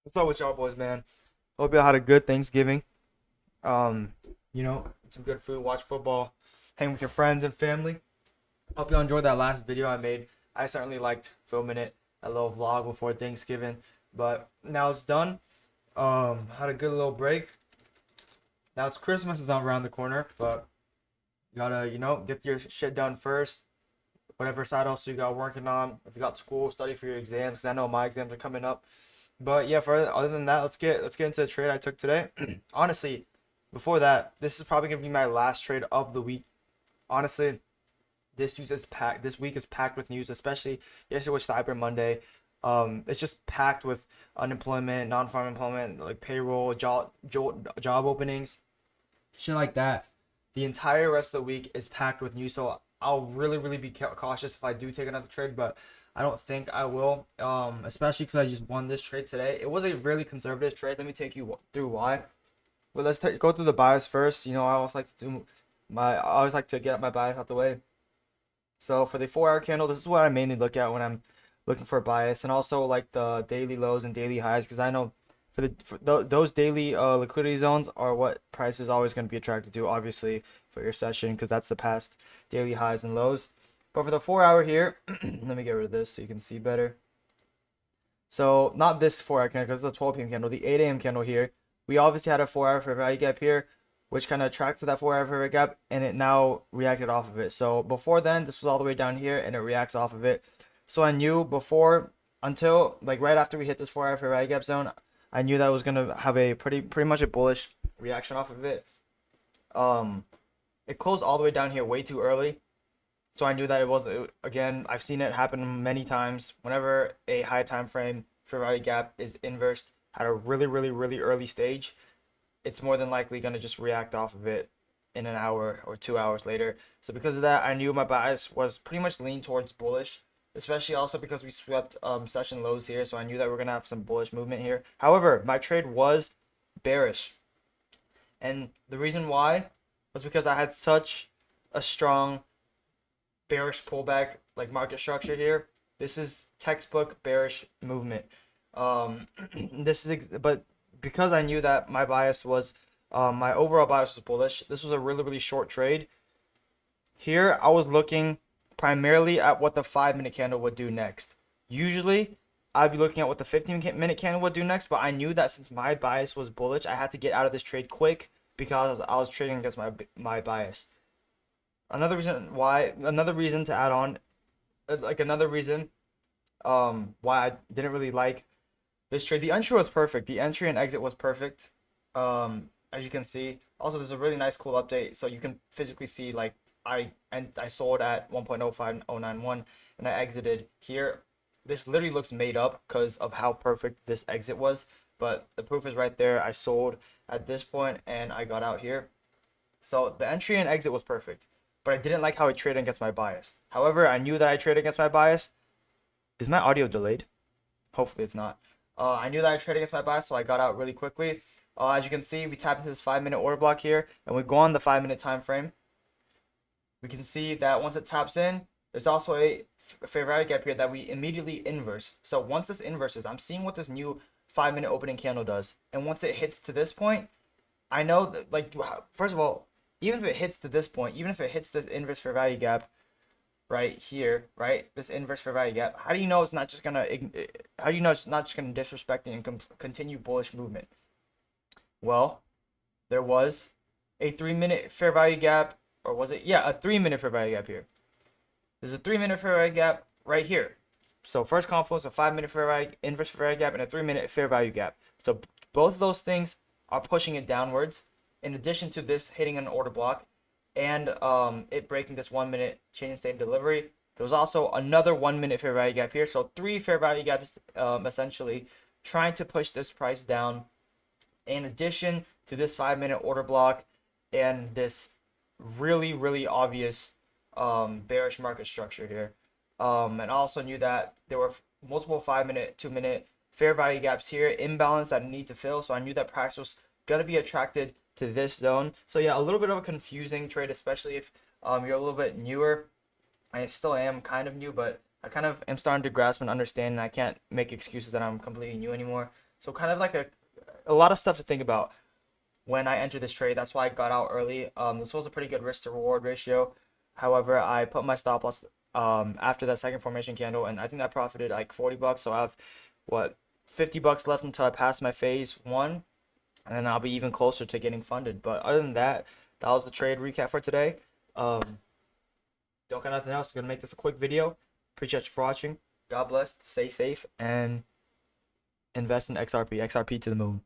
What's up with y'all boys, man? Hope y'all had a good Thanksgiving. Um, some good food, watch football, hang with your friends and family. Hope y'all enjoyed that last video I made. I certainly liked filming it, a little vlog before Thanksgiving. But now it's done. Had a good little break. Now it's Christmas is around the corner, but you gotta, get your shit done first. Whatever side hustle you got working on. If you got school, study for your exams, because I know my exams are coming up. But yeah, for other than that, let's get into the trade I took today. Honestly, before that, this is probably gonna be my last trade of the week. Honestly, this news is packed. This week is packed with news, especially yesterday was Cyber Monday. It's just packed with unemployment, non-farm employment, like payroll, job openings, shit like that. The entire rest of the week is packed with news, so I'll really be cautious if I do take another trade, but I don't think I will. Especially because I just won this trade today. It was a really conservative trade. Let me take you through why. Well, go through the bias first. I always like to get my bias out the way. So for the 4 hour candle, this is what I mainly look at when I'm looking for bias, and also like the daily lows and daily highs, because I know those daily liquidity zones are what price is always going to be attracted to, obviously for your session, because that's the past daily highs and lows. But for the 4 hour here, let me get rid of this so you can see better. So not this 4 hour candle because it's a 12 p.m. candle. The 8 a.m. candle here, we obviously had a 4 hour fair value gap here, which kind of attracted that 4 hour fair value gap, and it now reacted off of it. So before then, this was all the way down here, and it reacts off of it. So I knew before, until like right after we hit this 4 hour fair value gap zone, I knew that was gonna have a pretty much a bullish reaction off of it. Um, it closed all the way down here way too early, so I knew that it was, again, I've seen it happen many times. Whenever a high time frame fair value gap is inversed at a really early stage, it's more than likely going to just react off of it in an hour or 2 hours later. So because of that, I knew my bias was pretty much lean towards bullish, especially also because we swept session lows here. So I knew that we're going to have some bullish movement here. However, my trade was bearish. And the reason why was because I had such a strong bearish pullback like market structure here. This is textbook bearish movement. But because I knew that my bias was, my overall bias was bullish. This was a really short trade. Here I was looking primarily at what the 5 minute candle would do next. Usually I'd be looking at what the 15-minute candle would do next, but I knew that since my bias was bullish, I had to get out of this trade quick because I was trading against my bias. Another reason to add on, another reason why I didn't really like this trade. The entry was perfect. The entry and exit was perfect. As you can see. Also, there's a really nice cool update, so you can physically see like I sold at 1.05091 and I exited here. This literally looks made up because of how perfect this exit was, but the proof is right there. I sold at this point and I got out here. So the entry and exit was perfect, but I didn't like how I traded against my bias. However, I knew that I traded against my bias. Is my audio delayed? Hopefully it's not. I knew that I traded against my bias, so I got out really quickly. As you can see, we tap into this 5 minute order block here, and we go on the 5 minute time frame. We can see that once it taps in, there's also a fair value gap here that we immediately inverse. So once this inverses, I'm seeing what this new 5 minute opening candle does. And once it hits to this point, I know that, like, first of all, even if it hits to this point, even if it hits this inverse fair value gap right here, right, this inverse fair value gap, how do you know it's not just gonna, how do you know it's not just gonna disrespect and continue bullish movement? Well, there was a 3 minute fair value gap, or was it? Yeah, a 3 minute fair value gap here. There's a 3 minute fair value gap right here. So first confluence, a 5 minute fair value inverse fair value gap, and a 3 minute fair value gap. So both of those things are pushing it downwards. In addition to this hitting an order block and it breaking this 1 minute change in state of delivery, there was also another 1 minute fair value gap here. So three fair value gaps, essentially trying to push this price down. In addition to this 5 minute order block and this really obvious bearish market structure here. And I also knew that there were multiple 5 minute, 2 minute fair value gaps here, imbalance that I need to fill. So I knew that price was gonna be attracted to this zone. So yeah, a little bit of a confusing trade, especially if you're a little bit newer. I still am kind of new, but I kind of am starting to grasp and understand, and I can't make excuses that I'm completely new anymore. So kind of like a lot of stuff to think about when I entered this trade. That's why I got out early. This was a pretty good risk to reward ratio. However, I put my stop loss after that second formation candle, and I think I profited like $40. So I have what, $50 left until I pass my phase one, and then I'll be even closer to getting funded. But other than that, that was the trade recap for today. Don't got nothing else. Gonna make this a quick video. Appreciate you for watching. God bless. Stay safe and invest in XRP. XRP to the moon.